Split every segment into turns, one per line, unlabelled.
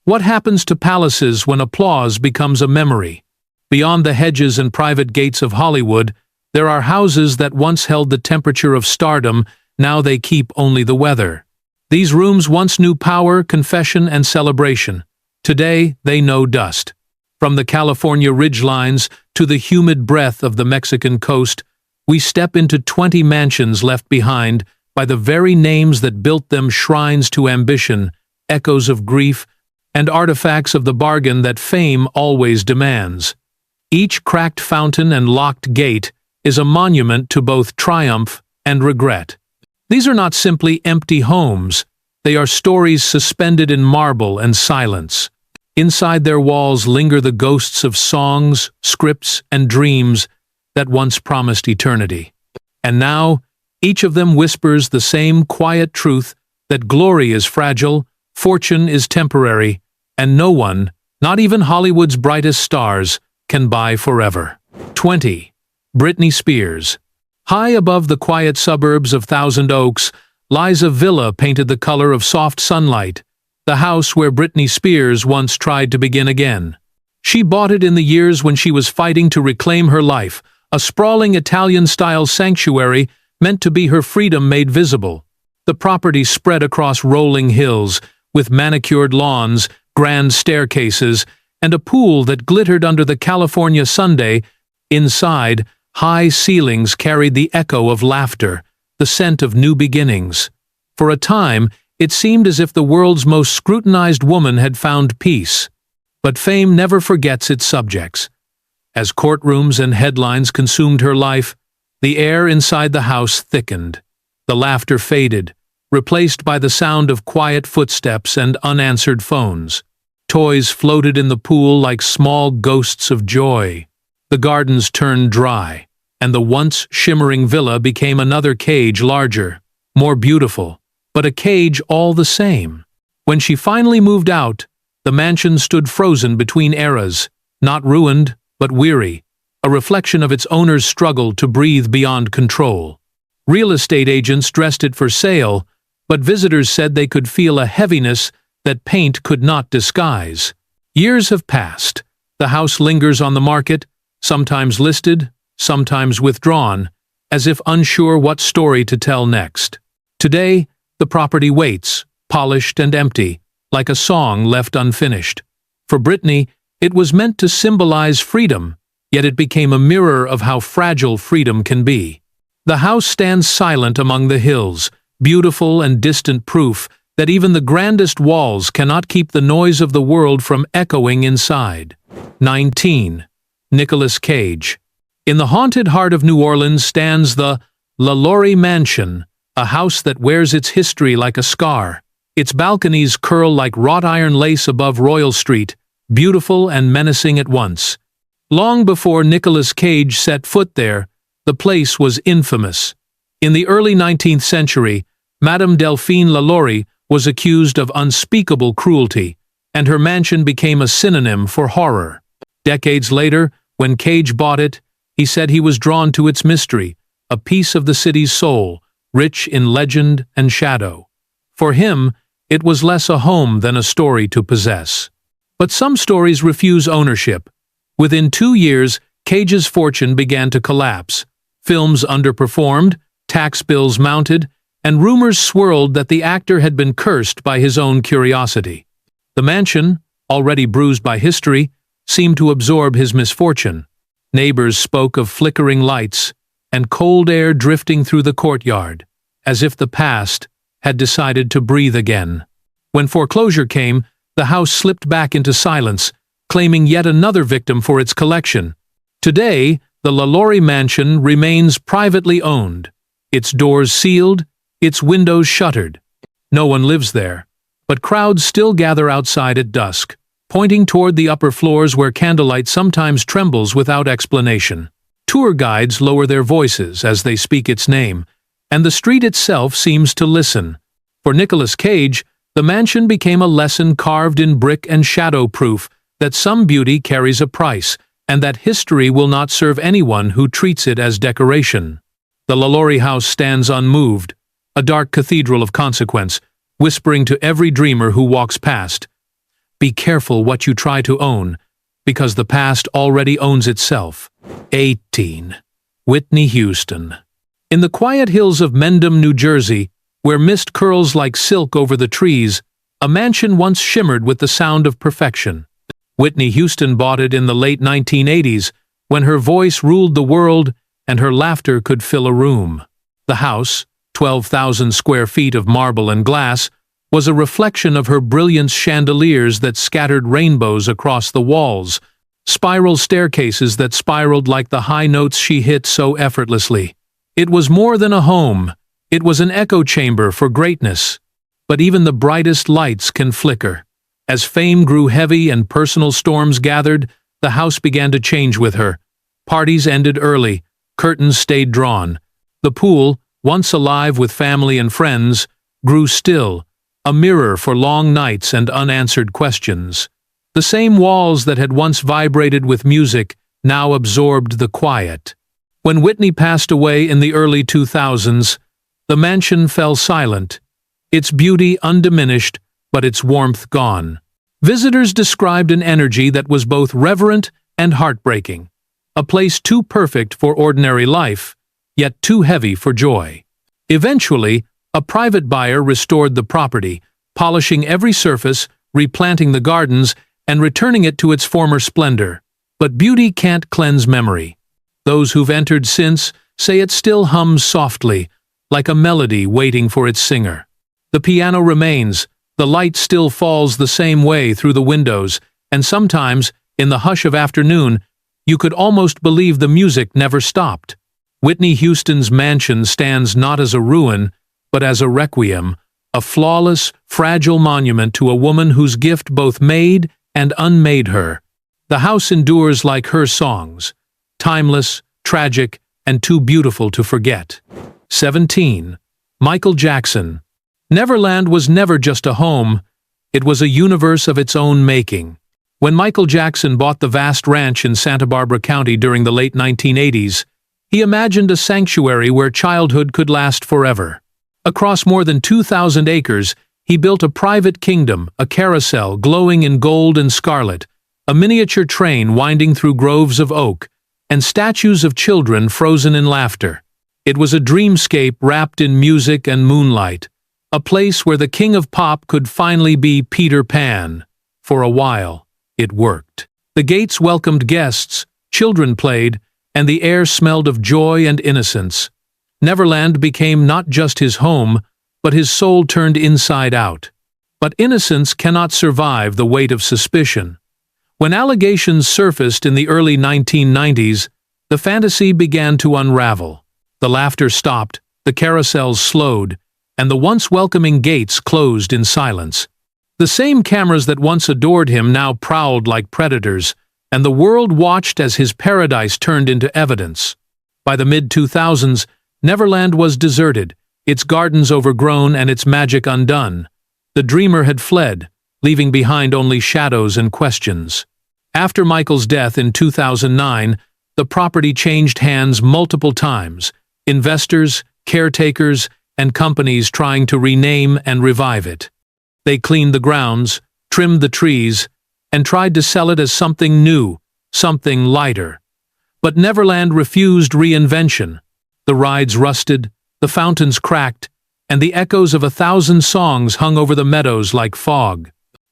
What happens to palaces when applause becomes a memory? Beyond the hedges and private gates of Hollywood, there are houses that once held the temperature of stardom, now they keep only the weather. These rooms once knew power, confession, and celebration. Today, they know dust. From the California ridgelines to the humid breath of the Mexican coast, we step into 20 mansions left behind by the very names that built them, shrines to ambition, echoes of grief, and artifacts of the bargain that fame always demands. Each cracked fountain and locked gate is a monument to both triumph and regret. These are not simply empty homes, they are stories suspended in marble and silence. Inside their walls linger the ghosts of songs, scripts, and dreams that once promised eternity. And now, each of them whispers the same quiet truth that glory is fragile, fortune is temporary, and no one, not even Hollywood's brightest stars, can buy forever. 20. Britney Spears. High above the quiet suburbs of Thousand Oaks, Liza Villa painted the color of soft sunlight, the house where Britney Spears once tried to begin again. She bought it in the years when she was fighting to reclaim her life, a sprawling Italian-style sanctuary meant to be her freedom made visible. The property spread across rolling hills, with manicured lawns, grand staircases, and a pool that glittered under the California Sunday. Inside, high ceilings carried the echo of laughter, the scent of new beginnings. For a time, it seemed as if the world's most scrutinized woman had found peace. But fame never forgets its subjects. As courtrooms and headlines consumed her life, the air inside the house thickened. The laughter faded, replaced by the sound of quiet footsteps and unanswered phones. Toys floated in the pool like small ghosts of joy. The gardens turned dry, and the once shimmering villa became another cage, larger, more beautiful, but a cage all the same. When she finally moved out, the mansion stood frozen between eras, not ruined, but weary, a reflection of its owner's struggle to breathe beyond control. Real estate agents dressed it for sale, but visitors said they could feel a heaviness that paint could not disguise. Years have passed. The house lingers on the market, sometimes listed, sometimes withdrawn, as if unsure what story to tell next. Today, the property waits, polished and empty, like a song left unfinished. For Britney, it was meant to symbolize freedom, yet it became a mirror of how fragile freedom can be. The house stands silent among the hills, beautiful and distant proof that even the grandest walls cannot keep the noise of the world from echoing inside. 19. Nicolas Cage. In the haunted heart of New Orleans stands the LaLaurie Mansion, a house that wears its history like a scar. Its balconies curl like wrought iron lace above Royal Street, beautiful and menacing at once. Long before Nicolas Cage set foot there, the place was infamous. In the early 19th century, Madame Delphine LaLaurie was accused of unspeakable cruelty, and her mansion became a synonym for horror. Decades later, when Cage bought it, he said he was drawn to its mystery, a piece of the city's soul, rich in legend and shadow. For him, it was less a home than a story to possess. But some stories refuse ownership. Within 2 years, Cage's fortune began to collapse. Films underperformed, tax bills mounted, and rumors swirled that the actor had been cursed by his own curiosity. The mansion, already bruised by history, seemed to absorb his misfortune. Neighbors spoke of flickering lights and cold air drifting through the courtyard, as if the past had decided to breathe again. When foreclosure came, the house slipped back into silence, claiming yet another victim for its collection. Today, the LaLaurie Mansion remains privately owned, its doors sealed, its windows shuttered. No one lives there, but crowds still gather outside at dusk, pointing toward the upper floors where candlelight sometimes trembles without explanation. Tour guides lower their voices as they speak its name, and the street itself seems to listen. For Nicolas Cage, the mansion became a lesson carved in brick and shadow proof that some beauty carries a price, and that history will not serve anyone who treats it as decoration. The LaLaurie house stands unmoved, a dark cathedral of consequence, whispering to every dreamer who walks past, Be careful what you try to own, because the past already owns itself. 18. Whitney Houston. In the quiet hills of Mendham, New Jersey, where mist curls like silk over the trees, a mansion once shimmered with the sound of perfection. Whitney Houston bought it in the late 1980s, when her voice ruled the world and her laughter could fill a room. The house, 12,000 square feet of marble and glass, was a reflection of her brilliant chandeliers that scattered rainbows across the walls, spiral staircases that spiraled like the high notes she hit so effortlessly. It was more than a home. It was an echo chamber for greatness. But even the brightest lights can flicker. As fame grew heavy and personal storms gathered, the house began to change with her. Parties ended early, curtains stayed drawn. The pool, once alive with family and friends, grew still, a mirror for long nights and unanswered questions. The same walls that had once vibrated with music now absorbed the quiet. When Whitney passed away in the early 2000s, the mansion fell silent, its beauty undiminished, but its warmth gone. Visitors described an energy that was both reverent and heartbreaking, a place too perfect for ordinary life, yet too heavy for joy. Eventually, a private buyer restored the property, polishing every surface, replanting the gardens, and returning it to its former splendor. But beauty can't cleanse memory. Those who've entered since say it still hums softly, like a melody waiting for its singer. The piano remains, the light still falls the same way through the windows, and sometimes, in the hush of afternoon, you could almost believe the music never stopped. Whitney Houston's mansion stands not as a ruin, but as a requiem, a flawless, fragile monument to a woman whose gift both made and unmade her. The house endures like her songs, timeless, tragic, and too beautiful to forget. 17. Michael Jackson. Neverland was never just a home, it was a universe of its own making. When Michael Jackson bought the vast ranch in Santa Barbara County during the late 1980s, he imagined a sanctuary where childhood could last forever. Across more than 2,000 acres, he built a private kingdom, a carousel glowing in gold and scarlet, a miniature train winding through groves of oak, and statues of children frozen in laughter. It was a dreamscape wrapped in music and moonlight, a place where the king of pop could finally be Peter Pan. For a while, it worked. The gates welcomed guests, children played, and the air smelled of joy and innocence. Neverland became not just his home, but his soul turned inside out. But innocence cannot survive the weight of suspicion. When allegations surfaced in the early 1990s, the fantasy began to unravel. The laughter stopped, the carousels slowed, and the once welcoming gates closed in silence. The same cameras that once adored him now prowled like predators, and the world watched as his paradise turned into evidence. By the mid-2000s, Neverland was deserted, its gardens overgrown and its magic undone. The dreamer had fled, leaving behind only shadows and questions. After Michael's death in 2009, the property changed hands multiple times, investors, caretakers, and companies trying to rename and revive it. They cleaned the grounds, trimmed the trees, and tried to sell it as something new, something lighter. But Neverland refused reinvention. The rides rusted, the fountains cracked, and the echoes of 1,000 songs hung over the meadows like fog.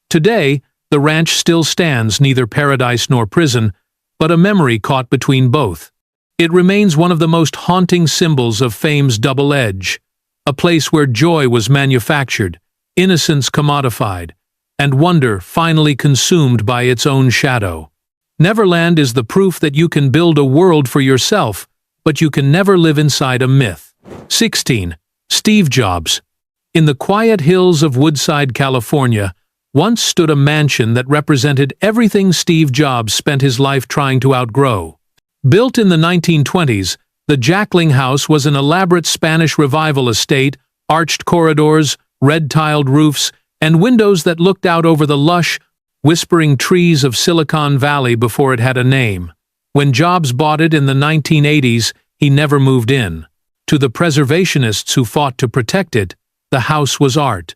Today, the ranch still stands, neither paradise nor prison, but a memory caught between both. It remains one of the most haunting symbols of fame's double edge, a place where joy was manufactured, innocence commodified, and wonder finally consumed by its own shadow. Neverland is the proof that you can build a world for yourself, but you can never live inside a myth. 16. Steve Jobs. In the quiet hills of Woodside, California, once stood a mansion that represented everything Steve Jobs spent his life trying to outgrow. Built in the 1920s, the Jackling House was an elaborate Spanish Revival estate, arched corridors, red-tiled roofs, and windows that looked out over the lush, whispering trees of Silicon Valley before it had a name. When Jobs bought it in the 1980s, he never moved in. To the preservationists who fought to protect it, the house was art.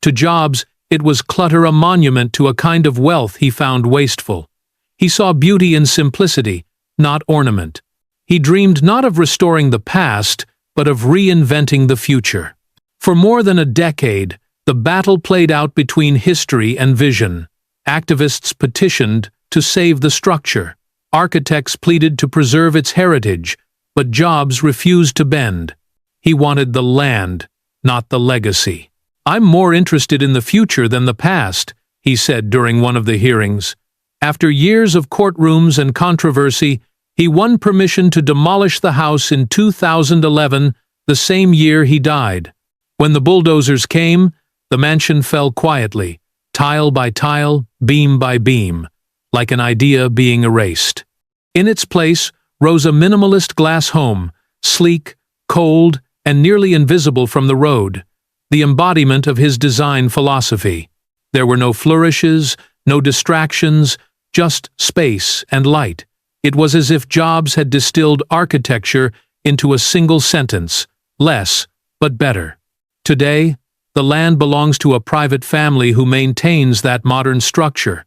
To Jobs, It was clutter a monument to a kind of wealth he found wasteful. He saw beauty in simplicity, not ornament. He dreamed not of restoring the past, but of reinventing the future. For more than a decade, the battle played out between history and vision. Activists petitioned to save the structure. Architects pleaded to preserve its heritage, but Jobs refused to bend. He wanted the land, not the legacy. "I'm more interested in the future than the past," he said during one of the hearings. After years of courtrooms and controversy, he won permission to demolish the house in 2011, the same year he died. When the bulldozers came, the mansion fell quietly, tile by tile, beam by beam, like an idea being erased. In its place rose a minimalist glass home, sleek, cold, and nearly invisible from the road, the embodiment of his design philosophy. There were no flourishes, no distractions, just space and light. It was as if Jobs had distilled architecture into a single sentence: less, but better. Today, the land belongs to a private family who maintains that modern structure.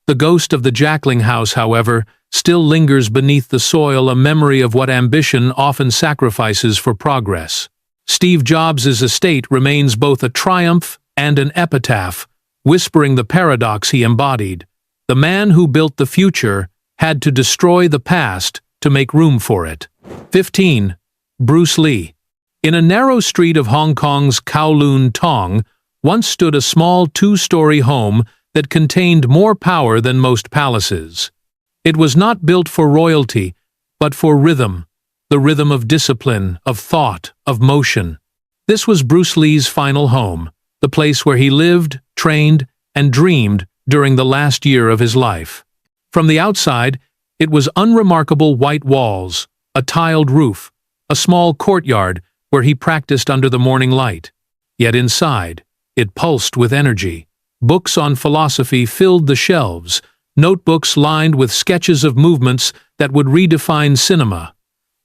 The ghost of the Jackling House, however, still lingers beneath the soil, a memory of what ambition often sacrifices for progress. Steve Jobs' estate remains both a triumph and an epitaph, whispering the paradox he embodied. The man who built the future had to destroy the past to make room for it. 15. Bruce Lee. In a narrow street of Hong Kong's Kowloon Tong once stood a small two-story home that contained more power than most palaces. It was not built for royalty, but for rhythm, the rhythm of discipline, of thought, of motion. This was Bruce Lee's final home, the place where he lived, trained, and dreamed during the last year of his life. From the outside, it was unremarkable white walls, a tiled roof, a small courtyard where he practiced under the morning light. Yet inside, it pulsed with energy. Books on philosophy filled the shelves, notebooks lined with sketches of movements that would redefine cinema.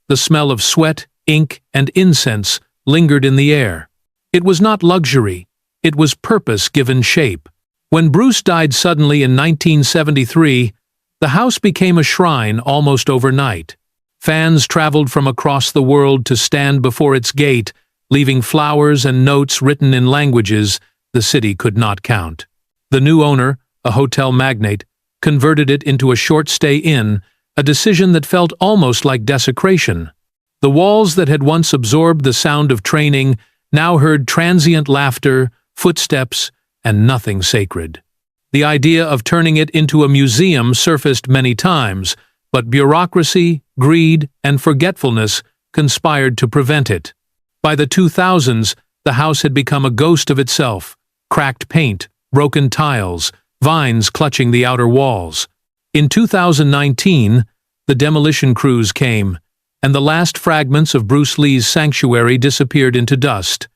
The smell of sweat, ink, and incense lingered in the air. It was not luxury, it was purpose given shape. When Bruce died suddenly in 1973, the house became a shrine almost overnight. Fans traveled from across the world to stand before its gate, leaving flowers and notes written in languages the city could not count. The new owner, a hotel magnate, converted it into a short-stay inn, a decision that felt almost like desecration. The walls that had once absorbed the sound of training now heard transient laughter, footsteps, and nothing sacred. The idea of turning it into a museum surfaced many times, but bureaucracy, greed, and forgetfulness conspired to prevent it. By the 2000s, the house had become a ghost of itself: cracked paint, broken tiles, vines clutching the outer walls. In 2019, the demolition crews came, and the last fragments of Bruce Lee's sanctuary disappeared into dust.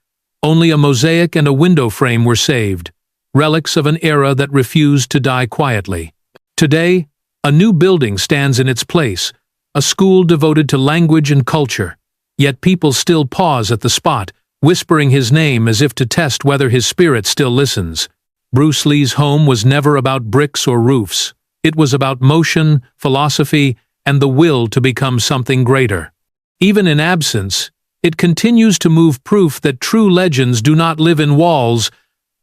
Only a mosaic and a window frame were saved, relics of an era that refused to die quietly. Today, a new building stands in its place, a school devoted to language and culture. Yet people still pause at the spot, whispering his name as if to test whether his spirit still listens. Bruce Lee's home was never about bricks or roofs. It was about motion, philosophy, and the will to become something greater. Even in absence, it continues to move, proof that true legends do not live in walls,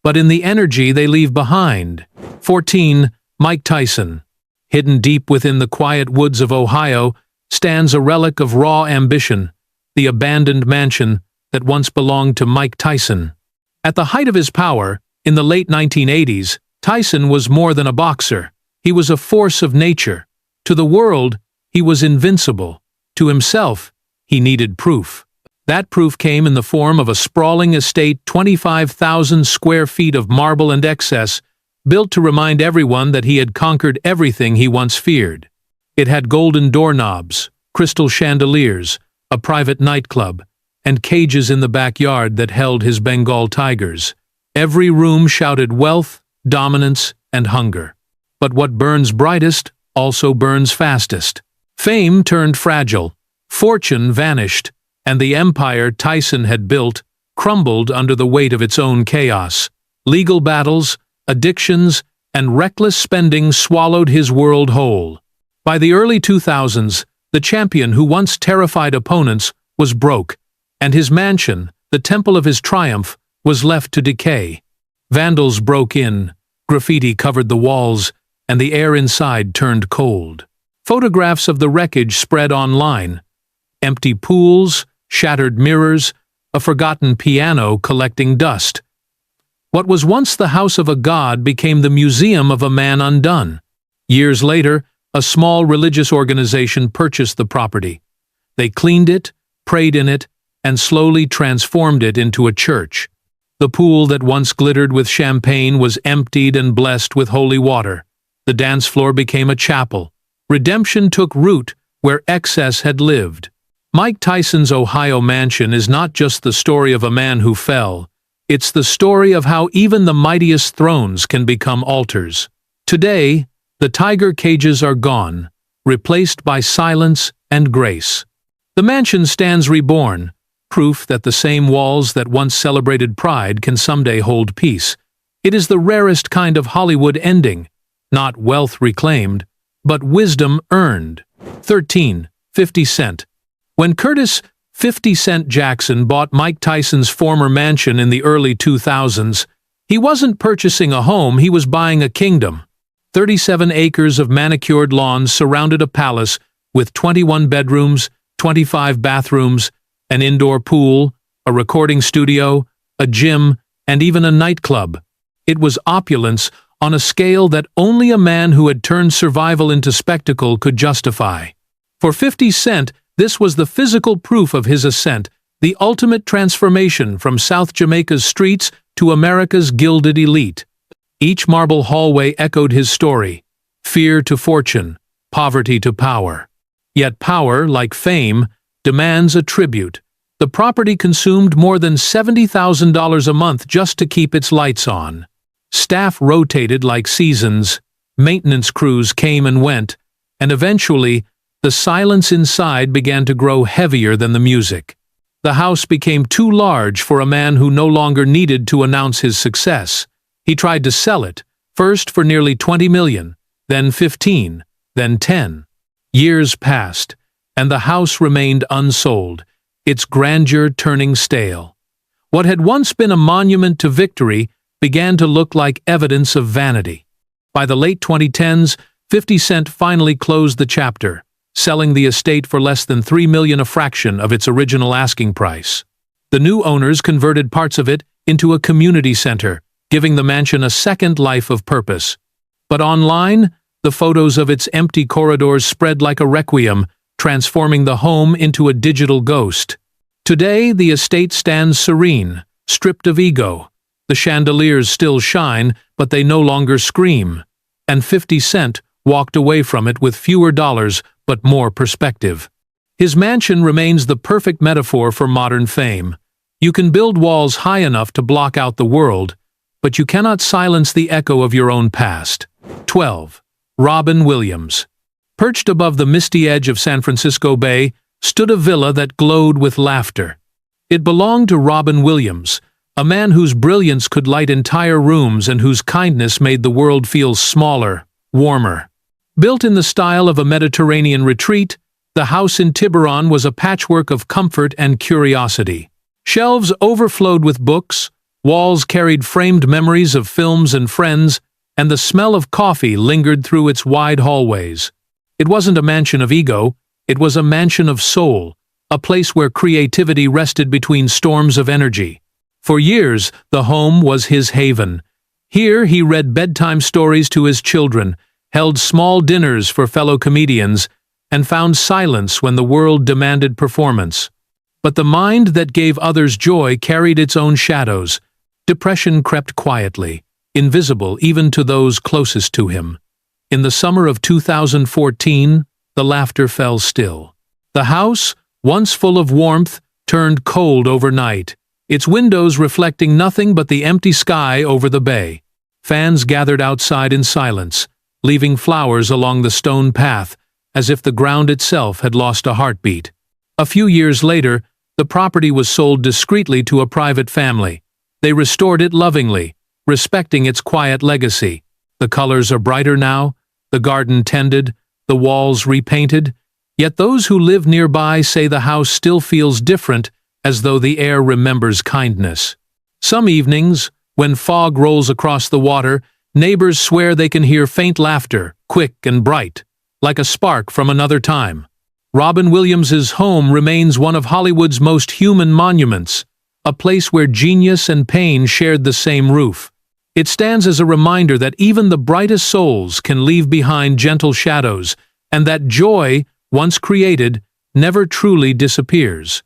but in the energy they leave behind. 14. Mike Tyson. Hidden deep within the quiet woods of Ohio stands a relic of raw ambition, the abandoned mansion that once belonged to Mike Tyson. At the height of his power, in the late 1980s, Tyson was more than a boxer. He was a force of nature. To the world, he was invincible. To himself, he needed proof. That proof came in the form of a sprawling estate, 25,000 square feet of marble and excess, built to remind everyone that he had conquered everything he once feared. It had golden doorknobs, crystal chandeliers, a private nightclub, and cages in the backyard that held his Bengal tigers. Every room shouted wealth, dominance, and hunger. But what burns brightest also burns fastest. Fame turned fragile, fortune vanished, and the empire Tyson had built crumbled under the weight of its own chaos. Legal battles, addictions, and reckless spending swallowed his world whole. By the early 2000s, the champion who once terrified opponents was broke, and his mansion, the temple of his triumph, was left to decay. Vandals broke in, graffiti covered the walls, and the air inside turned cold. Photographs of the wreckage spread online. Empty pools, shattered mirrors, a forgotten piano collecting dust. What was once the house of a god became the museum of a man undone. Years later, a small religious organization purchased the property. They cleaned it, prayed in it, and slowly transformed it into a church. The pool that once glittered with champagne was emptied and blessed with holy water. The dance floor became a chapel. Redemption took root where excess had lived. Mike Tyson's Ohio mansion is not just the story of a man who fell. It's the story of how even the mightiest thrones can become altars. Today, the tiger cages are gone, replaced by silence and grace. The mansion stands reborn, proof that the same walls that once celebrated pride can someday hold peace. It is the rarest kind of Hollywood ending, not wealth reclaimed, but wisdom earned. 13. 50 Cent. When Curtis 50 Cent Jackson bought Mike Tyson's former mansion in the early 2000s, he wasn't purchasing a home, he was buying a kingdom. 37 acres of manicured lawns surrounded a palace with 21 bedrooms, 25 bathrooms, an indoor pool, a recording studio, a gym, and even a nightclub. It was opulence on a scale that only a man who had turned survival into spectacle could justify. For 50 Cent, this was the physical proof of his ascent, the ultimate transformation from South Jamaica's streets to America's gilded elite. Each marble hallway echoed his story: fear to fortune, poverty to power. Yet power, like fame, demands a tribute. The property consumed more than $70,000 a month just to keep its lights on. Staff rotated like seasons, maintenance crews came and went, and eventually, the silence inside began to grow heavier than the music. The house became too large for a man who no longer needed to announce his success. He tried to sell it, first for nearly $20 million, then 15, then 10. Years passed, and the house remained unsold, its grandeur turning stale. What had once been a monument to victory began to look like evidence of vanity. By the late 2010s, 50 Cent finally closed the chapter, selling the estate for less than $3 million, a fraction of its original asking price. The new owners converted parts of it into a community center, giving the mansion a second life of purpose. But online, the photos of its empty corridors spread like a requiem, transforming the home into a digital ghost. Today, the estate stands serene, stripped of ego. The chandeliers still shine, but they no longer scream. And 50 Cent walked away from it with fewer dollars but more perspective. His mansion remains the perfect metaphor for modern fame. You can build walls high enough to block out the world, but you cannot silence the echo of your own past. 12. Robin Williams. Perched above the misty edge of San Francisco Bay stood a villa that glowed with laughter. It belonged to Robin Williams, a man whose brilliance could light entire rooms and whose kindness made the world feel smaller, warmer. Built in the style of a Mediterranean retreat, the house in Tiburon was a patchwork of comfort and curiosity. Shelves overflowed with books, walls carried framed memories of films and friends, and the smell of coffee lingered through its wide hallways. It wasn't a mansion of ego, it was a mansion of soul, a place where creativity rested between storms of energy. For years, the home was his haven. Here he read bedtime stories to his children, held small dinners for fellow comedians, and found silence when the world demanded performance. But the mind that gave others joy carried its own shadows. Depression crept quietly, invisible even to those closest to him. In the summer of 2014, the laughter fell still. The house, once full of warmth, turned cold overnight, its windows reflecting nothing but the empty sky over the bay. Fans gathered outside in silence, leaving flowers along the stone path, as if the ground itself had lost a heartbeat. A few years later, the property was sold discreetly to a private family. They restored it lovingly, respecting its quiet legacy. The colors are brighter now, the garden tended, the walls repainted, yet those who live nearby say the house still feels different, as though the air remembers kindness. Some evenings, when fog rolls across the water, neighbors swear they can hear faint laughter, quick and bright, like a spark from another time. Robin Williams's home remains one of Hollywood's most human monuments, a place where genius and pain shared the same roof. It stands as a reminder that even the brightest souls can leave behind gentle shadows, and that joy, once created, never truly disappears.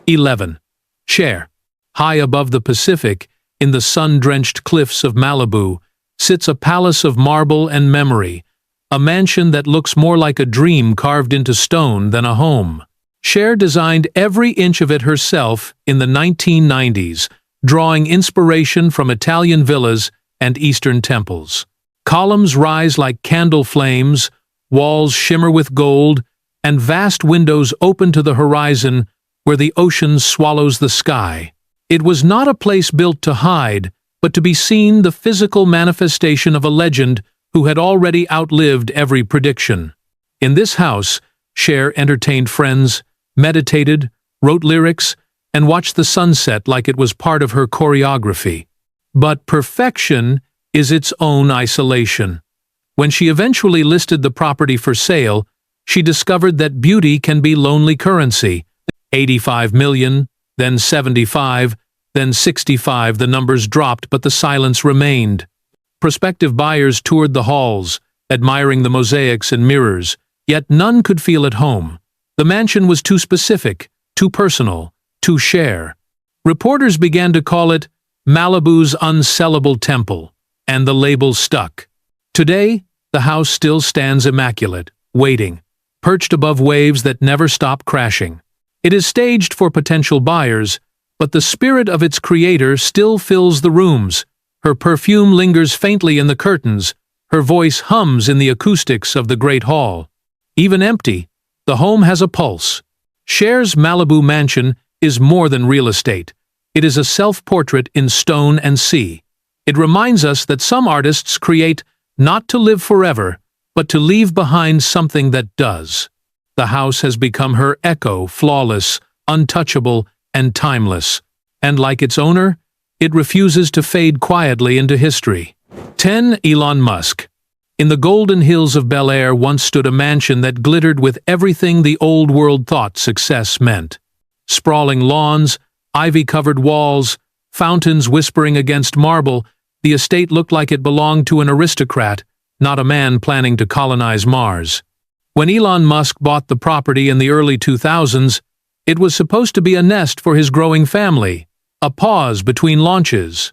11. Cher. High above the Pacific, in the sun-drenched cliffs of Malibu, sits a palace of marble and memory, a mansion that looks more like a dream carved into stone than a home. Cher designed every inch of it herself in the 1990s, drawing inspiration from Italian villas and Eastern temples. Columns rise like candle flames, walls shimmer with gold, and vast windows open to the horizon where the ocean swallows the sky. It was not a place built to hide, but to be seen, the physical manifestation of a legend who had already outlived every prediction. In this house, Cher entertained friends, meditated, wrote lyrics, and watched the sunset like it was part of her choreography. But perfection is its own isolation. When she eventually listed the property for sale, she discovered that beauty can be lonely currency. 85 million, then 75, then 65. The numbers dropped, but the silence remained. Prospective buyers toured the halls, admiring the mosaics and mirrors, yet none could feel at home. The mansion was too specific, too personal, too Cher. Reporters began to call it Malibu's unsellable temple, and the label stuck. Today, the house still stands immaculate, waiting, perched above waves that never stop crashing. It is staged for potential buyers, but the spirit of its creator still fills the rooms. Her perfume lingers faintly in the curtains, her voice hums in the acoustics of the Great Hall. Even empty, the home has a pulse. Cher's Malibu mansion is more than real estate. It is a self-portrait in stone and sea. It reminds us that some artists create not to live forever, but to leave behind something that does. The house has become her echo, flawless, untouchable, and timeless. And like its owner, it refuses to fade quietly into history. 10. Elon Musk. In the golden hills of Bel Air once stood a mansion that glittered with everything the old world thought success meant. Sprawling lawns, ivy-covered walls, fountains whispering against marble, the estate looked like it belonged to an aristocrat, not a man planning to colonize Mars. When Elon Musk bought the property in the early 2000s, it was supposed to be a nest for his growing family, a pause between launches.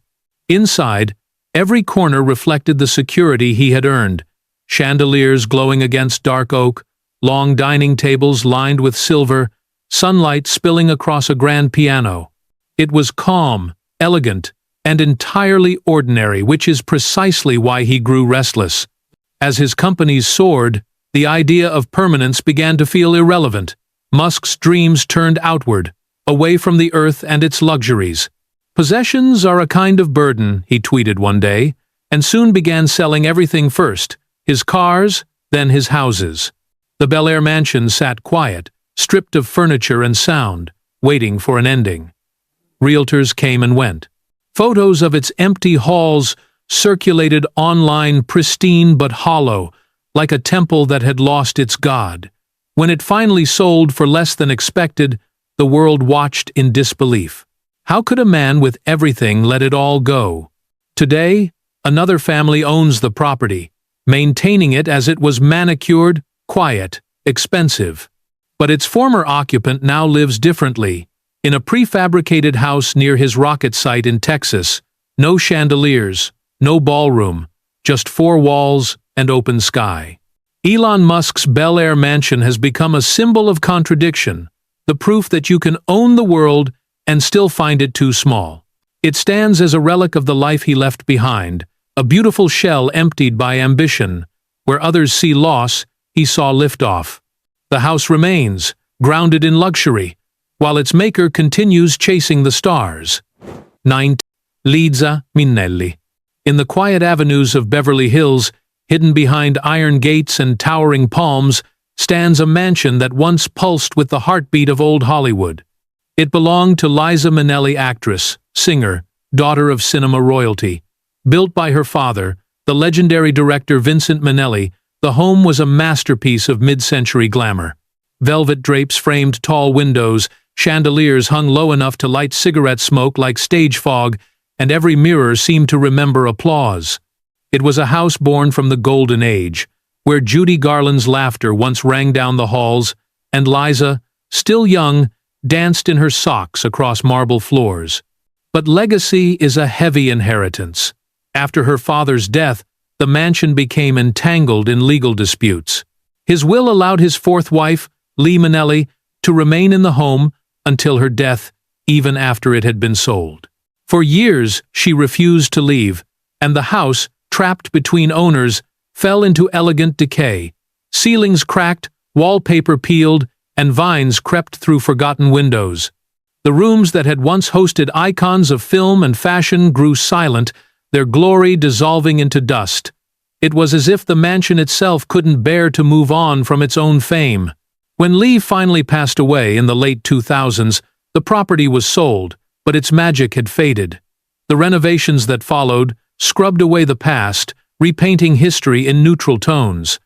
Inside, every corner reflected the security he had earned. Chandeliers glowing against dark oak, long dining tables lined with silver, sunlight spilling across a grand piano. It was calm, elegant, and entirely ordinary, which is precisely why he grew restless. As his companies soared, the idea of permanence began to feel irrelevant. Musk's dreams turned outward, away from the earth and its luxuries. "Possessions are a kind of burden," he tweeted one day, and soon began selling everything first, his cars, then his houses. The Bel Air mansion sat quiet, stripped of furniture and sound, waiting for an ending. Realtors came and went. Photos of its empty halls circulated online, pristine but hollow, like a temple that had lost its god. When it finally sold for less than expected, the world watched in disbelief. How could a man with everything let it all go? Today, another family owns the property, maintaining it as it was manicured, quiet, expensive. But its former occupant now lives differently, in a prefabricated house near his rocket site in Texas. No chandeliers, no ballroom, just four walls and open sky. Elon Musk's Bel Air mansion has become a symbol of contradiction, the proof that you can own the world and still find it too small. It stands as a relic of the life he left behind, a beautiful shell emptied by ambition. Where others see loss, he saw liftoff. The house remains, grounded in luxury, while its maker continues chasing the stars. 9. Liza Minelli. In the quiet avenues of Beverly Hills, hidden behind iron gates and towering palms, stands a mansion that once pulsed with the heartbeat of old Hollywood. It belonged to Liza Minelli, actress, singer, daughter of cinema royalty. Built by her father, the legendary director Vincent Minnelli, the home was a masterpiece of mid-century glamour. Velvet drapes framed tall windows, chandeliers hung low enough to light cigarette smoke like stage fog, and every mirror seemed to remember applause. It was a house born from the golden age, where Judy Garland's laughter once rang down the halls, and Liza, still young, danced in her socks across marble floors. But legacy is a heavy inheritance. After her father's death, the mansion became entangled in legal disputes. His will allowed his fourth wife, Lee Minelli, to remain in the home until her death, even after it had been sold. For years, she refused to leave, and the house, trapped between owners, fell into elegant decay. Ceilings cracked, wallpaper peeled, and vines crept through forgotten windows. The rooms that had once hosted icons of film and fashion grew silent, their glory dissolving into dust. It was as if the mansion itself couldn't bear to move on from its own fame. When Lee finally passed away in the late 2000s, the property was sold, but its magic had faded. The renovations that followed scrubbed away the past, repainting history in neutral tones.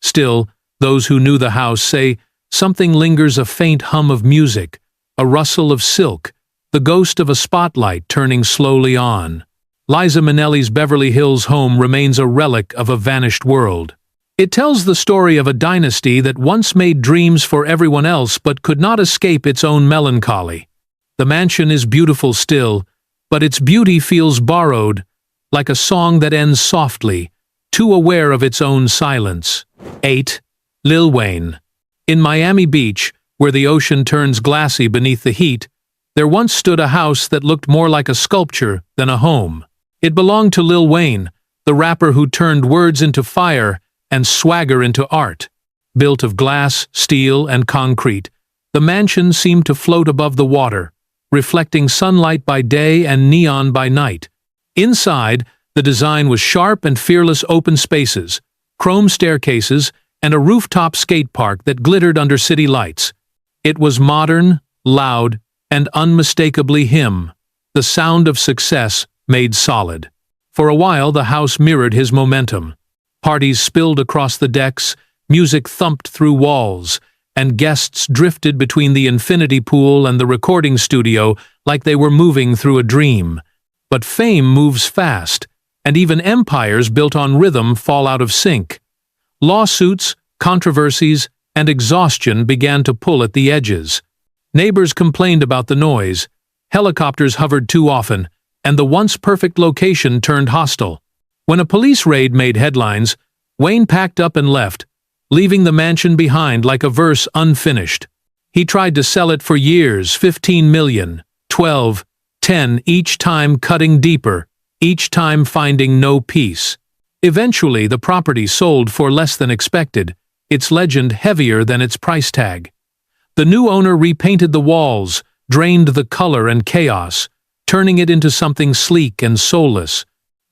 Still, those who knew the house say something lingers, a faint hum of music, a rustle of silk, the ghost of a spotlight turning slowly on. Liza Minnelli's Beverly Hills home remains a relic of a vanished world. It tells the story of a dynasty that once made dreams for everyone else but could not escape its own melancholy. The mansion is beautiful still, but its beauty feels borrowed, like a song that ends softly, too aware of its own silence. 8. Lil Wayne. In Miami Beach, where the ocean turns glassy beneath the heat, there once stood a house that looked more like a sculpture than a home. It belonged to Lil Wayne, the rapper who turned words into fire and swagger into art. Built of glass, steel, and concrete, the mansion seemed to float above the water, reflecting sunlight by day and neon by night. Inside, the design was sharp and fearless: open spaces, chrome staircases, and a rooftop skate park that glittered under city lights. It was modern, loud, and unmistakably him, the sound of success made solid. For a while, the house mirrored his momentum. Parties spilled across the decks, music thumped through walls, and guests drifted between the infinity pool and the recording studio like they were moving through a dream. But fame moves fast, and even empires built on rhythm fall out of sync. Lawsuits, controversies, and exhaustion began to pull at the edges. Neighbors complained about the noise, helicopters hovered too often, and the once perfect location turned hostile. When a police raid made headlines, Wayne packed up and left, leaving the mansion behind like a verse unfinished. He tried to sell it for years, 15 million, 12, 10, each time cutting deeper, each time finding no peace. Eventually, the property sold for less than expected, its legend heavier than its price tag. The new owner repainted the walls, drained the color and chaos, turning it into something sleek and soulless.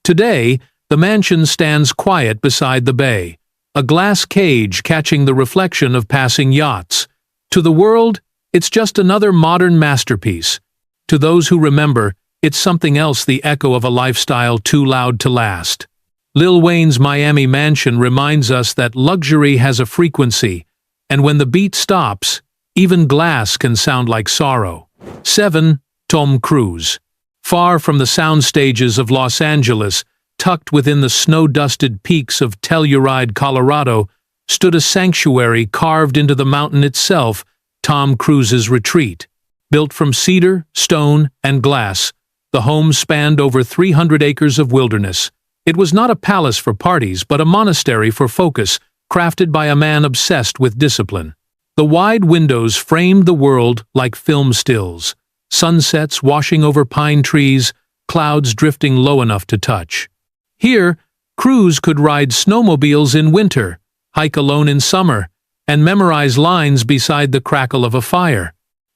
Today, the mansion stands quiet beside the bay, a glass cage catching the reflection of passing yachts. To the world, it's just another modern masterpiece. To those who remember, it's something else, the echo of a lifestyle too loud to last. Lil Wayne's Miami mansion reminds us that luxury has a frequency, and when the beat stops, even glass can sound like sorrow. 7. Tom Cruise. Far from the sound stages of Los Angeles, tucked within the snow-dusted peaks of Telluride, Colorado, stood a sanctuary carved into the mountain itself, Tom Cruise's retreat. Built from cedar, stone, and glass, the home spanned over 300 acres of wilderness. It was not a palace for parties, but a monastery for focus, crafted by a man obsessed with discipline. The wide windows framed the world like film stills, sunsets washing over pine trees, clouds drifting low enough to touch. Here, Cruise could ride snowmobiles in winter, hike alone in summer, and memorize lines beside the crackle of a fire.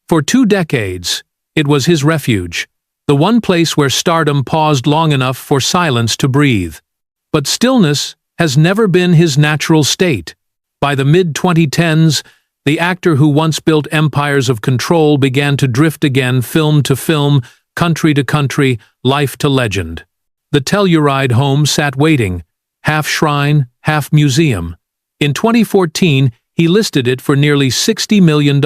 For 2 decades, it was his refuge. the one place where stardom paused long enough for silence to breathe. But stillness has never been his natural state. By the mid-2010s, the actor who once built empires of control began to drift again, film to film, country to country, life to legend. The Telluride home sat waiting, half shrine, half museum. In 2014, he listed it for nearly $60 million.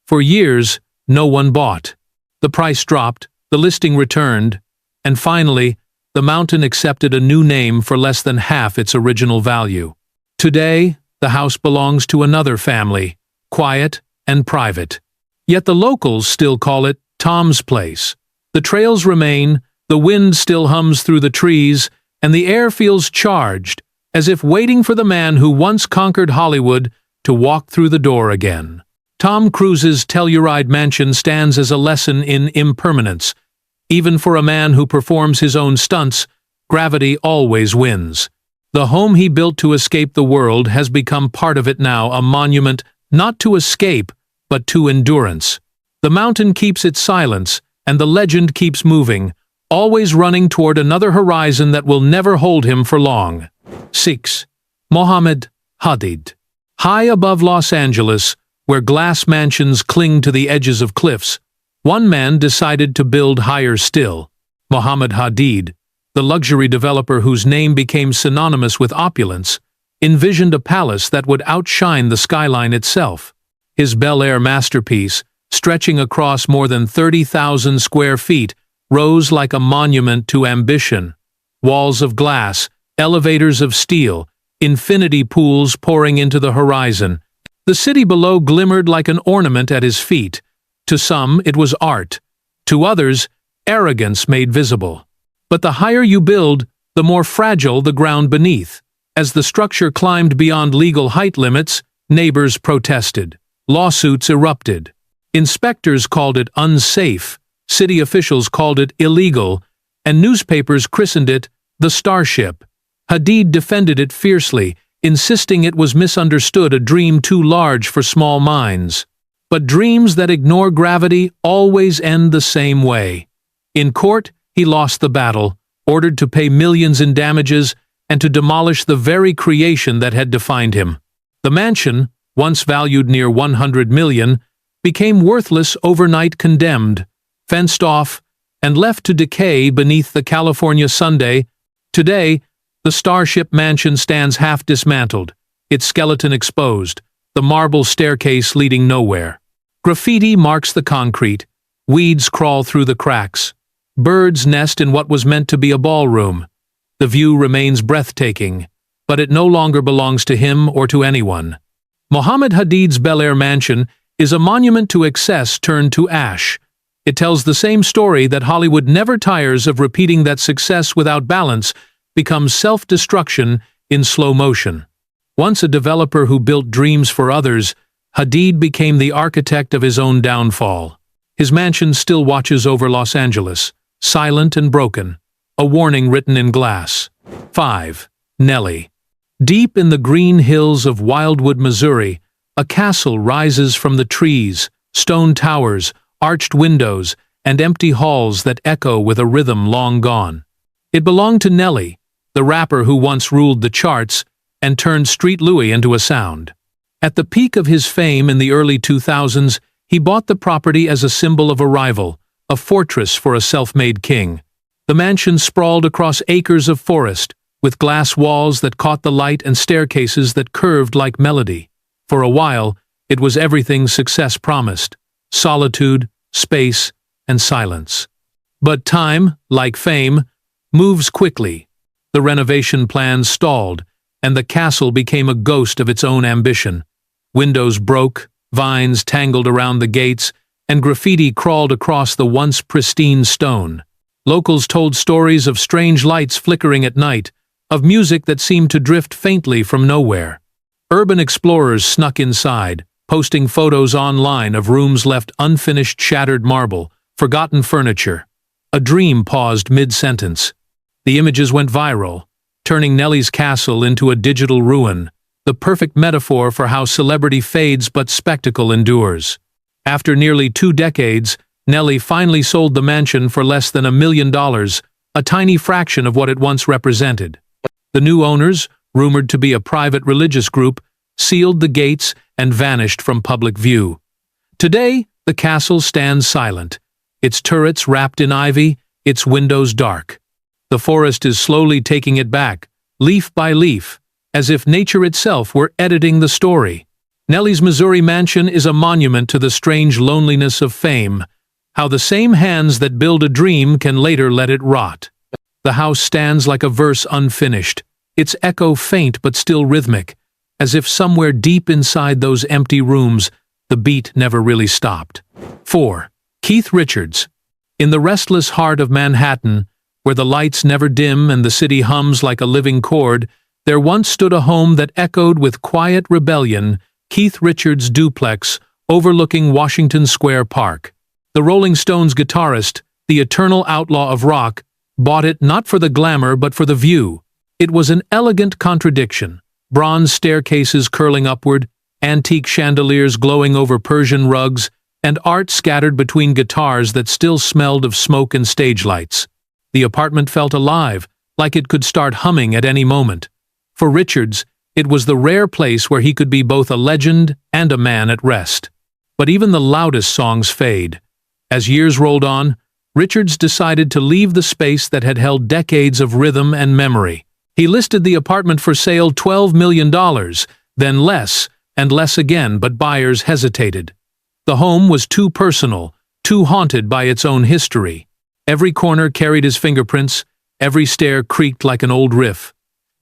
For years, no one bought. The price dropped, the listing returned, and finally, the mountain accepted a new name for less than half its original value. Today, the house belongs to another family, quiet and private. Yet the locals still call it Tom's Place. The trails remain, the wind still hums through the trees, and the air feels charged, as if waiting for the man who once conquered Hollywood to walk through the door again. Tom Cruise's Telluride mansion stands as a lesson in impermanence. Even for a man who performs his own stunts, gravity always wins. The home he built to escape the world has become part of it now, a monument not to escape, but to endurance. The mountain keeps its silence, and the legend keeps moving, always running toward another horizon that will never hold him for long. 6. Mohamed Hadid. High above Los Angeles, where glass mansions cling to the edges of cliffs, one man decided to build higher still. Mohamed Hadid, the luxury developer whose name became synonymous with opulence, envisioned a palace that would outshine the skyline itself. His Bel Air masterpiece, stretching across more than 30,000 square feet, rose like a monument to ambition. Walls of glass, elevators of steel, infinity pools pouring into the horizon. The city below glimmered like an ornament at his feet. To some, it was art. To others, arrogance made visible. But the higher you build, the more fragile the ground beneath. As the structure climbed beyond legal height limits, neighbors protested. Lawsuits erupted. Inspectors called it unsafe, city officials called it illegal, and newspapers christened it the Starship. Hadid defended it fiercely, insisting it was misunderstood, a dream too large for small minds. But dreams that ignore gravity always end the same way. In court, he lost the battle, ordered to pay millions in damages, and to demolish the very creation that had defined him. The mansion, once valued near $100 million, became worthless overnight, condemned, fenced off, and left to decay beneath the California Sunday. Today, the Starship mansion stands half dismantled, its skeleton exposed, the marble staircase leading nowhere. Graffiti marks the concrete, weeds crawl through the cracks, birds nest in what was meant to be a ballroom. The view remains breathtaking, but it no longer belongs to him or to anyone. Mohamed Hadid's Bel Air mansion is a monument to excess turned to ash. It tells the same story that Hollywood never tires of repeating, that success without balance becomes self-destruction in slow motion. Once a developer who built dreams for others, Hadid became the architect of his own downfall. His mansion still watches over Los Angeles, silent and broken, a warning written in glass. 5. Nelly. Deep in the green hills of Wildwood, Missouri, a castle rises from the trees, stone towers, arched windows, and empty halls that echo with a rhythm long gone. It belonged to Nelly, the rapper who once ruled the charts and turned Street Louie into a sound. At the peak of his fame in the early 2000s, he bought the property as a symbol of arrival, a fortress for a self-made king. The mansion sprawled across acres of forest, with glass walls that caught the light and staircases that curved like melody. For a while, it was everything success promised: solitude, space, and silence. But time, like fame, moves quickly. The renovation plans stalled, and the castle became a ghost of its own ambition. Windows broke, vines tangled around the gates, and graffiti crawled across the once pristine stone. Locals told stories of strange lights flickering at night, of music that seemed to drift faintly from nowhere. Urban explorers snuck inside, posting photos online of rooms left unfinished, shattered marble, forgotten furniture. A dream paused mid-sentence. The images went viral, turning Nelly's castle into a digital ruin, the perfect metaphor for how celebrity fades but spectacle endures. After nearly 2 decades, Nelly finally sold the mansion for less than $1 million, a tiny fraction of what it once represented. The new owners, rumored to be a private religious group, sealed the gates and vanished from public view. Today, the castle stands silent, its turrets wrapped in ivy, its windows dark. The forest is slowly taking it back, leaf by leaf, as if nature itself were editing the story. Nelly's Missouri mansion is a monument to the strange loneliness of fame, how the same hands that build a dream can later let it rot. The house stands like a verse unfinished, its echo faint but still rhythmic, as if somewhere deep inside those empty rooms, the beat never really stopped. 4. Keith Richards. In the restless heart of Manhattan, where the lights never dim and the city hums like a living chord, there once stood a home that echoed with quiet rebellion, Keith Richards' duplex, overlooking Washington Square Park. The Rolling Stones guitarist, the eternal outlaw of rock, bought it not for the glamour but for the view. It was an elegant contradiction, bronze staircases curling upward, antique chandeliers glowing over Persian rugs, and art scattered between guitars that still smelled of smoke and stage lights. The apartment felt alive, like it could start humming at any moment. For Richards, it was the rare place where he could be both a legend and a man at rest. But even the loudest songs fade. As years rolled on, Richards decided to leave the space that had held decades of rhythm and memory. He listed the apartment for sale $12 million, then less, and less again, but buyers hesitated. The home was too personal, too haunted by its own history. Every corner carried his fingerprints, every stair creaked like an old riff.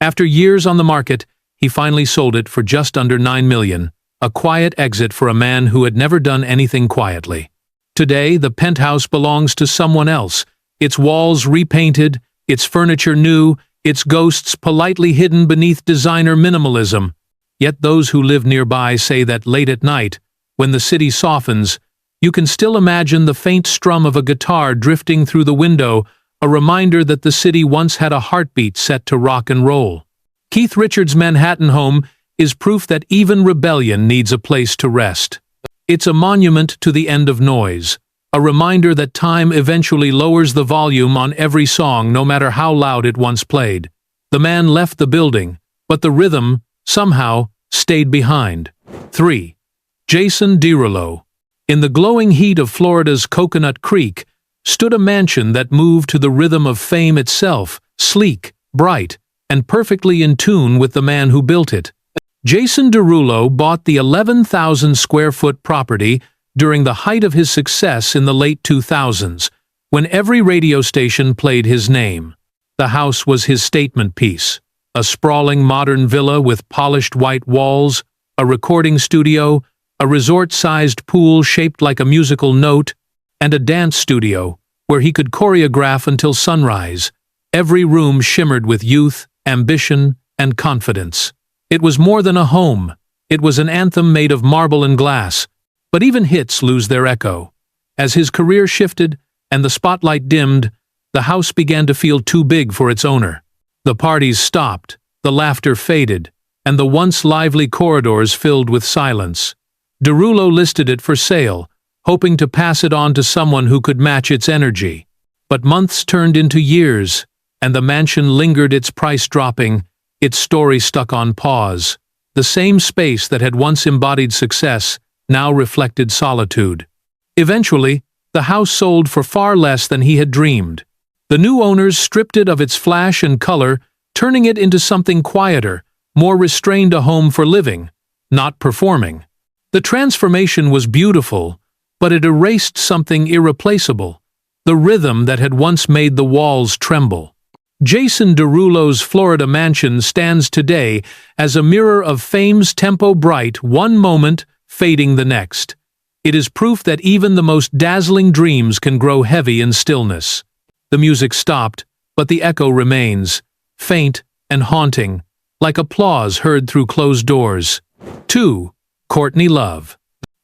After years on the market, he finally sold it for just under $9 million, a quiet exit for a man who had never done anything quietly. Today, the penthouse belongs to someone else, its walls repainted, its furniture new, its ghosts politely hidden beneath designer minimalism. Yet those who live nearby say that late at night, when the city softens, you can still imagine the faint strum of a guitar drifting through the window, a reminder that the city once had a heartbeat set to rock and roll. Keith Richards' Manhattan home is proof that even rebellion needs a place to rest. It's a monument to the end of noise, a reminder that time eventually lowers the volume on every song no matter how loud it once played. The man left the building, but the rhythm, somehow, stayed behind. 3. Jason Derulo. In the glowing heat of Florida's Coconut Creek stood a mansion that moved to the rhythm of fame itself, sleek, bright, and perfectly in tune with the man who built it. Jason Derulo bought the 11,000-square-foot property during the height of his success in the late 2000s, when every radio station played his name. The house was his statement piece, a sprawling modern villa with polished white walls, a recording studio, a resort-sized pool shaped like a musical note, and a dance studio where he could choreograph until sunrise. Every room shimmered with youth, ambition, and confidence. It was more than a home. It was an anthem made of marble and glass. But even hits lose their echo. As his career shifted and the spotlight dimmed, the house began to feel too big for its owner. The parties stopped, the laughter faded, and the once lively corridors filled with silence. Derulo listed it for sale, hoping to pass it on to someone who could match its energy. But months turned into years, and the mansion lingered, its price dropping, its story stuck on pause. The same space that had once embodied success now reflected solitude. Eventually, the house sold for far less than he had dreamed. The new owners stripped it of its flash and color, turning it into something quieter, more restrained, a home for living, not performing. The transformation was beautiful, but it erased something irreplaceable, the rhythm that had once made the walls tremble. Jason Derulo's Florida mansion stands today as a mirror of fame's tempo, bright one moment, fading the next. It is proof that even the most dazzling dreams can grow heavy in stillness. The music stopped, but the echo remains, faint and haunting, like applause heard through closed doors. 2. Courtney Love.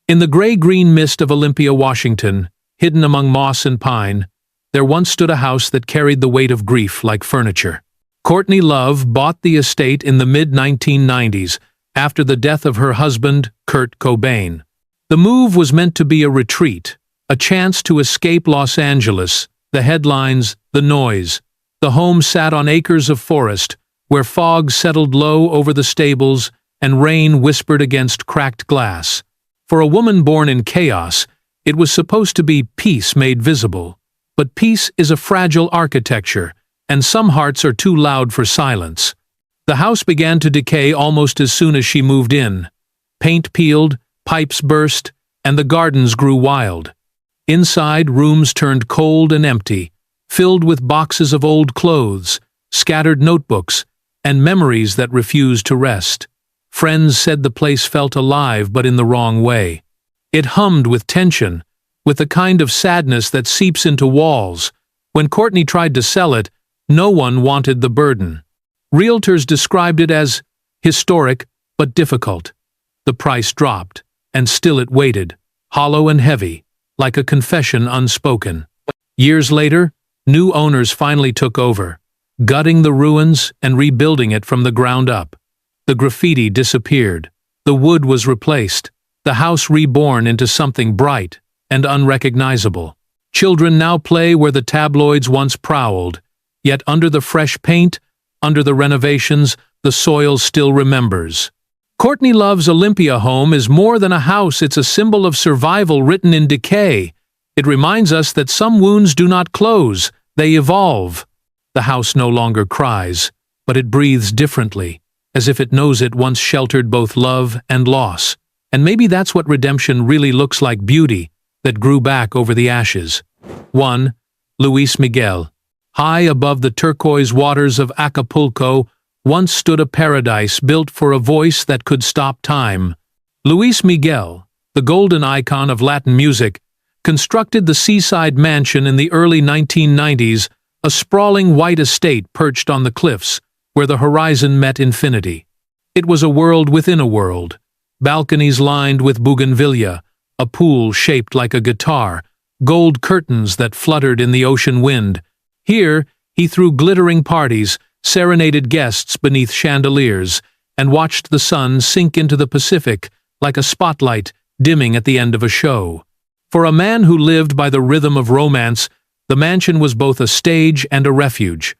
In the gray-green mist of Olympia, Washington, hidden among moss and pine, there once stood a house that carried the weight of grief like furniture. Courtney Love bought the estate in the mid-1990s after the death of her husband, Kurt Cobain. The move was meant to be a retreat, A chance to escape Los Angeles, the headlines, the noise. The home sat on acres of forest, where fog settled low over the stables and rain whispered against cracked glass. For a woman born in chaos, it was supposed to be peace made visible. But peace is a fragile architecture, and some hearts are too loud for silence. The house began to decay almost as soon as she moved in. Paint peeled, pipes burst, and the gardens grew wild. Inside, rooms turned cold and empty, filled with boxes of old clothes, scattered notebooks, and memories that refused to rest. Friends said the place felt alive, but in the wrong way. It hummed with tension, with the kind of sadness that seeps into walls. When Courtney tried to sell it, no one wanted the burden. Realtors described it as historic but difficult. The price dropped, and still it waited, hollow and heavy, like a confession unspoken. Years later, new owners finally took over, gutting the ruins and rebuilding it from the ground up. The graffiti disappeared, the wood was replaced, the house reborn into something bright and unrecognizable. Children now play where the tabloids once prowled, yet under the fresh paint, under the renovations, the soil still remembers. Courtney Love's Olympia home is more than a house, it's a symbol of survival written in decay. It reminds us that some wounds do not close, they evolve. The house no longer cries, but it breathes differently, as if it knows it once sheltered both love and loss. And maybe that's what redemption really looks like, beauty that grew back over the ashes. 1. Luis Miguel. High above the turquoise waters of Acapulco, once stood a paradise built for a voice that could stop time. Luis Miguel, the golden icon of Latin music, constructed the seaside mansion in the early 1990s, a sprawling white estate perched on the cliffs, where the horizon met infinity. It was a world within a world, balconies lined with bougainvillea, a pool shaped like a guitar, gold curtains that fluttered in the ocean wind. Here, he threw glittering parties, serenaded guests beneath chandeliers, and watched the sun sink into the Pacific like a spotlight dimming at the end of a show. For a man who lived by the rhythm of romance, the mansion was both a stage and a refuge.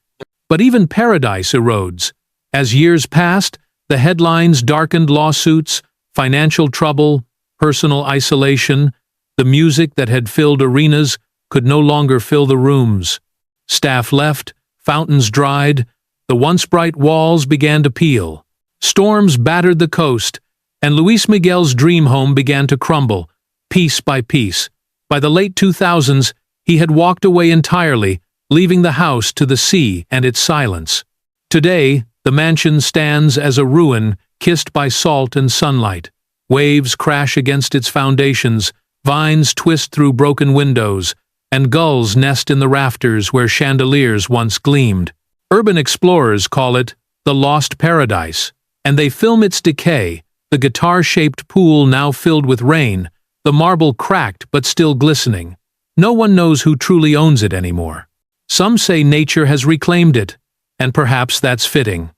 But even paradise erodes. As years passed, the headlines darkened lawsuits, financial trouble, personal isolation. The music that had filled arenas could no longer fill the rooms. Staff left, fountains dried, the once bright walls began to peel. Storms battered the coast, and Luis Miguel's dream home began to crumble, piece by piece. By the late 2000s, he had walked away entirely, leaving the house to the sea and its silence. Today, the mansion stands as a ruin kissed by salt and sunlight. Waves crash against its foundations, vines twist through broken windows, and gulls nest in the rafters where chandeliers once gleamed. Urban explorers call it the Lost Paradise, and they film its decay, the guitar-shaped pool now filled with rain, the marble cracked but still glistening. No one knows who truly owns it anymore. Some say nature has reclaimed it, and perhaps that's fitting.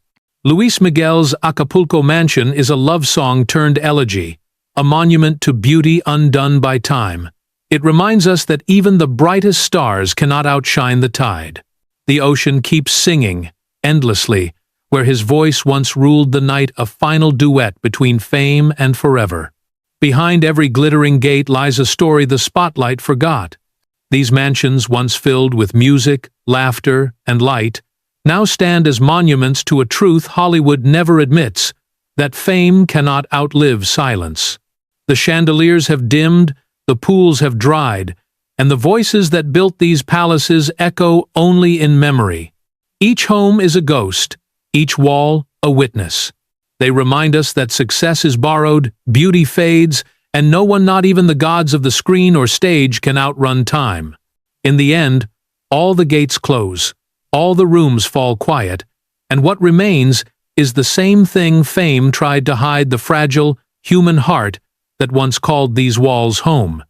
Luis Miguel's Acapulco mansion is a love song turned elegy, a monument to beauty undone by time. It reminds us that even the brightest stars cannot outshine the tide. The ocean keeps singing, endlessly, where his voice once ruled the night, a final duet between fame and forever. Behind every glittering gate lies a story the spotlight forgot. These mansions, once filled with music, laughter, and light, now stand as monuments to a truth Hollywood never admits, that fame cannot outlive silence. The chandeliers have dimmed, the pools have dried, and the voices that built these palaces echo only in memory. Each home is a ghost, each wall a witness. They remind us that success is borrowed, beauty fades, and no one, not even the gods of the screen or stage, can outrun time. In the end, all the gates close, all the rooms fall quiet, and what remains is the same thing fame tried to hide: the fragile, human heart that once called these walls home.